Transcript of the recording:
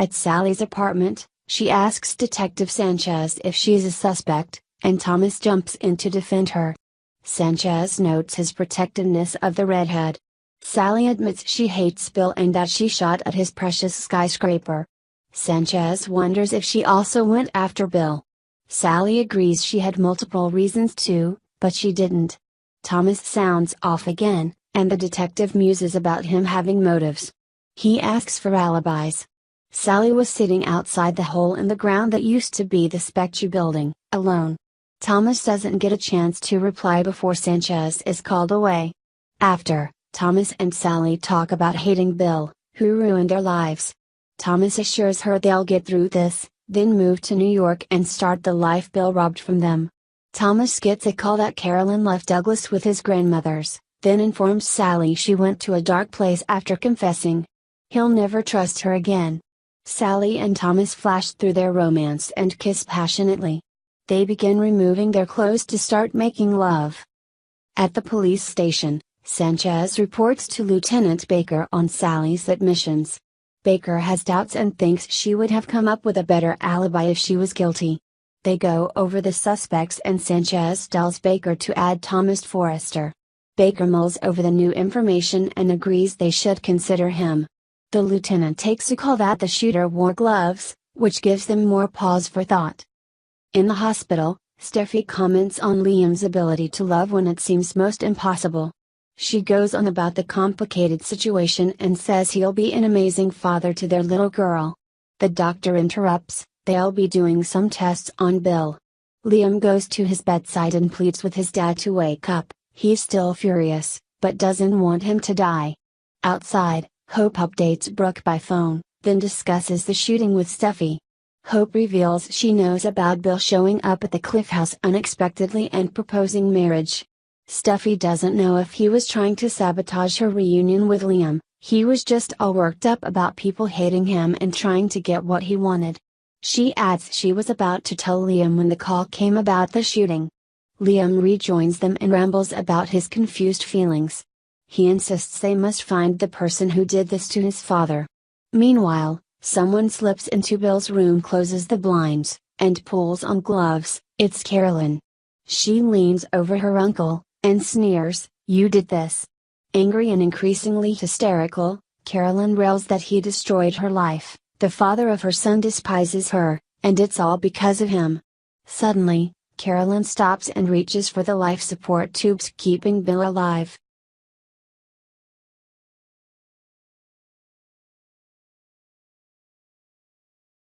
At Sally's apartment, she asks Detective Sanchez if she's a suspect, and Thomas jumps in to defend her. Sanchez notes his protectiveness of the redhead. Sally admits she hates Bill and that she shot at his precious skyscraper. Sanchez wonders if she also went after Bill. Sally agrees she had multiple reasons to, but she didn't. Thomas sounds off again, and the detective muses about him having motives. He asks for alibis. Sally was sitting outside the hole in the ground that used to be the Spectre building, alone. Thomas doesn't get a chance to reply before Sanchez is called away. After, Thomas and Sally talk about hating Bill, who ruined their lives. Thomas assures her they'll get through this, then move to New York and start the life Bill robbed from them. Thomas gets a call that Carolyn left Douglas with his grandmothers, then informs Sally she went to a dark place after confessing. He'll never trust her again. Sally and Thomas flash through their romance and kiss passionately. They begin removing their clothes to start making love. At the police station, Sanchez reports to Lieutenant Baker on Sally's admissions. Baker has doubts and thinks she would have come up with a better alibi if she was guilty. They go over the suspects and Sanchez tells Baker to add Thomas Forrester. Baker mulls over the new information and agrees they should consider him. The lieutenant takes a call that the shooter wore gloves, which gives them more pause for thought. In the hospital, Steffi comments on Liam's ability to love when it seems most impossible. She goes on about the complicated situation and says he'll be an amazing father to their little girl. The doctor interrupts, they'll be doing some tests on Bill. Liam goes to his bedside and pleads with his dad to wake up. He's still furious, but doesn't want him to die. Outside, Hope updates Brooke by phone, then discusses the shooting with Steffi. Hope reveals she knows about Bill showing up at the Cliff House unexpectedly and proposing marriage. Steffi doesn't know if he was trying to sabotage her reunion with Liam. He was just all worked up about people hating him and trying to get what he wanted. She adds she was about to tell Liam when the call came about the shooting. Liam rejoins them and rambles about his confused feelings. He insists they must find the person who did this to his father. Meanwhile, someone slips into Bill's room, closes the blinds, and pulls on gloves. It's Carolyn. She leans over her uncle, and sneers, "You did this." Angry and increasingly hysterical, Carolyn rails that he destroyed her life. The father of her son despises her, and it's all because of him. Suddenly, Carolyn stops and reaches for the life support tubes keeping Bill alive.